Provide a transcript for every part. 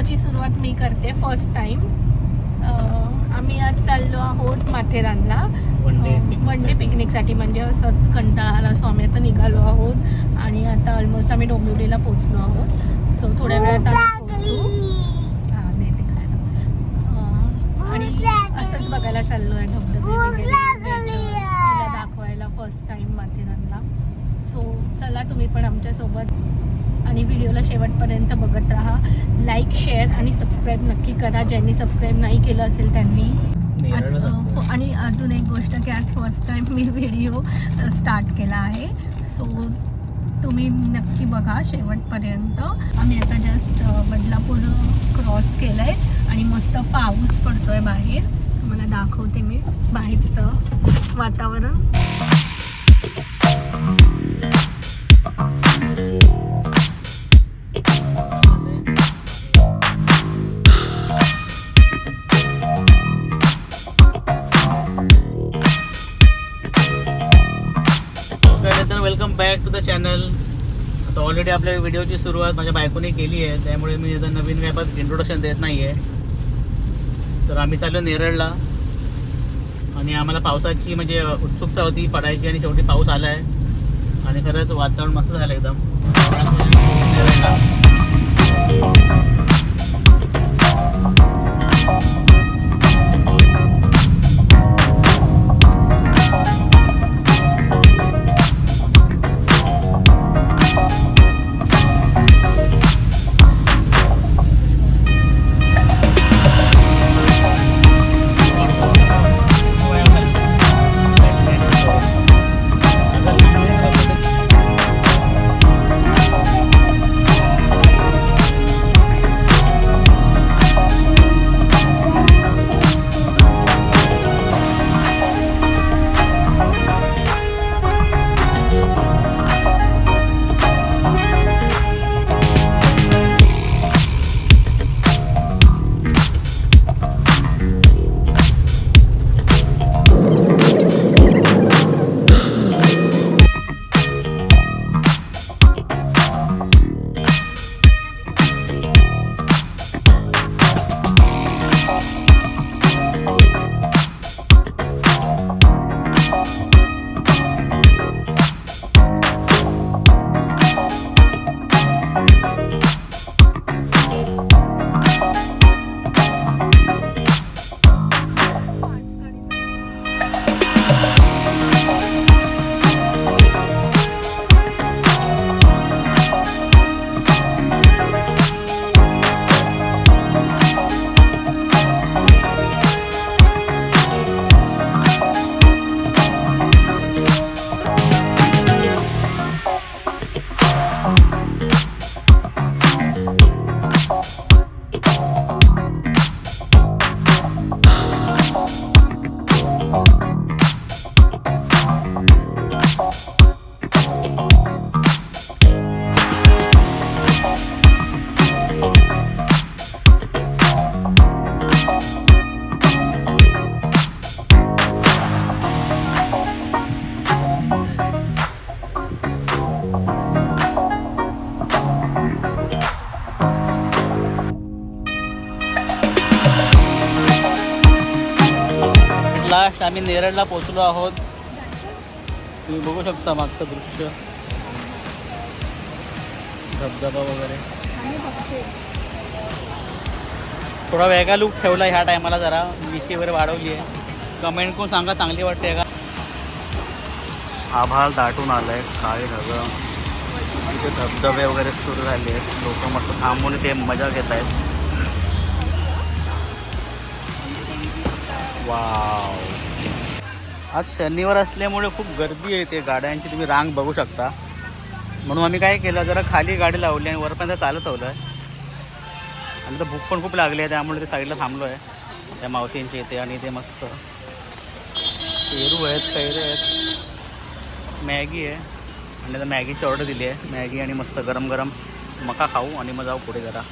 व्हिडिओची सुरुवात मी करते first time. आम्ही आज चाललो आहोत माथेरानला वन डे पिकनिकसाठी. म्हणजे असंच कंटाळा आला सो आम्ही आता निघालो आहोत आणि आता ऑलमोस्ट आम्ही डोंबिवलीला पोचलो आहोत. सो थोड्या वेळात आम्ही पोचू. हां देते खायला. आणि असंच बघायला चाललो आहे धबधबे वगैरे तिला दाखवायला फर्स्ट टाइम माथेरानला. सो चला तुम्ही पण आमच्यासोबत आणि व्हिडिओला शेवटपर्यंत बघत राहा. लाईक शेअर आणि सबस्क्राईब नक्की करा ज्यांनी सबस्क्राईब नाही केलं असेल त्यांनी. आणि अजून एक गोष्ट की आज फर्स्ट टाइम मी व्हिडिओ स्टार्ट केला आहे. सो तुम्ही नक्की बघा शेवटपर्यंत. आम्ही आता जस्ट बदलापूर क्रॉस केलं आहे आणि मस्त पाऊस पडतो आहे बाहेर. तुम्हाला दाखवते मी बाहेरचं वातावरण. Welcome back to the channel. आता ऑलरेडी आपल्या व्हिडिओची सुरुवात माझ्या बायकोने केली आहे, त्यामुळे मी आता नवीन व्यापात इंट्रोडक्शन देत नाही आहे. तर आम्ही चाललो नेरळला आणि आम्हाला पावसाची म्हणजे उत्सुकता होती पडायची आणि शेवटी पाऊस आला आहे आणि खरंच वातावरण मस्त झालं एकदम. नेरळला लास्ट आम्ही नेरळला पोचलो आहोत. तुम्ही बघू शकता मागचं दृश्य, धबधबा वगैरे. थोडा वेगळा लुक ठेवला ह्या टायमाला, जरा मिशी वगैरे वाढवली आहे. कमेंट करून सांगा चांगली वाटते का. आभाळ दाटून आलं आहे, काळे ढगं, तिथे धबधबे वगैरे सुरू झाले आहेत. लोक मस्त थांबून ते मजा घेत आहेत. वाव, आज शनिवार असल्यामुळे खूप गर्दी आहे, ते गाड्यांची तुम्ही रांग बघू शकता. म्हणून आम्ही काय केलं, जरा खाली गाडी लावली आणि वरपर्यंत चालत ठेवलं आहे. आणि तर भूक पण खूप लागली आहे, त्यामुळे ते साईडला थांबलो आहे त्या मावशींच्या इथे. आणि ते मस्त पेरू आहेत, कैरे आहेत, मॅगी आहे. आणि आता मॅगीची ऑर्डर दिली आहे, मॅगी आणि मस्त गरम गरम मका खाऊ आणि मग जाऊ पुढे. जरा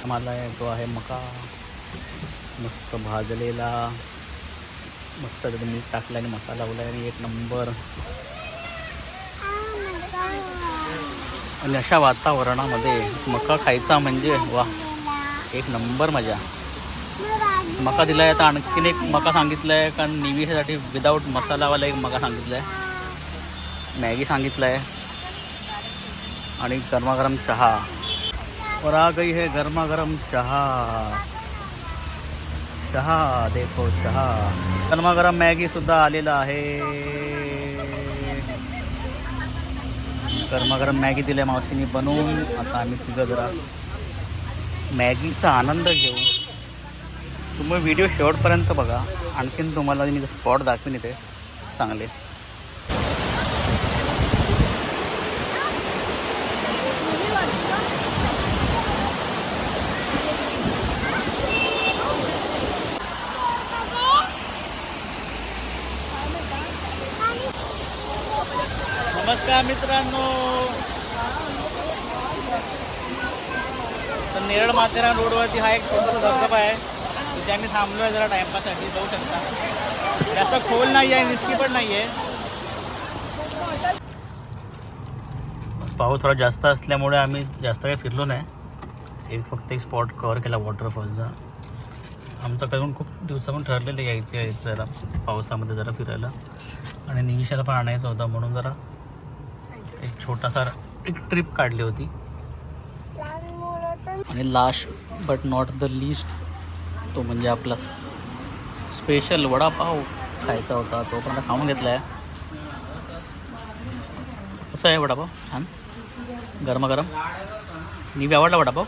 मला तो आहे मका, मस्त भाजलेला, मस्त मीठ टाकलं आणि मसाला लावला आणि एक नंबर. आणि अशा वातावरणामध्ये मका खायचा म्हणजे वा. एक नंबर मजा. मका दिला आहे. आता आणखीन एक मका सांगितलं आहे, कारण निविषासाठी विदाऊट मसालावाला एक मका सांगितलं आहे. मॅगी सांगितलं आहे आणि गरमागरम चहा. और आ गई है गरमागरम चहा. चहा देखो चहा. गरमागरम मॅगीसुद्धा आलेला आहे. गरमागरम मॅगी दिल्या मावशीने बनवून. आता आम्ही तिघं जरा मॅगीचा आनंद घेऊ. तुम्ही व्हिडिओ शेवटपर्यंत बघा. आणखीन तुम्हाला मी स्पॉट दाखवीन इथे चांगले. नमस्कार मित्रांनो. तर नेरळ माथेरान रोडवरती हा एक छोटासा धबधबा आहे. तिथे आम्ही थांबलो आहे जरा टाईमपाससाठी. जाऊ शकता. जास्त खोल नाही आहे, रिस्की पण नाही आहे. पाऊस थोडा जास्त असल्यामुळे आम्ही जास्त काही फिरलो नाही. फक्त एक स्पॉट कवर केला वॉटरफॉलचा. आमचं करून खूप दिवसापासून ठरलेलं यायचं जरा पावसामध्ये जरा फिरायला. आणि निविशाला पण आणायचं होता, म्हणून जरा एक छोटासा एक ट्रिप काढली होती. आणि last but not the least तो म्हणजे आपला स्पेशल वडापाव खायचा होता. तो पण खाऊन घेतला आहे. कसं आहे वडापाव? छान गरमागरम. निवी आवडला वडापाव.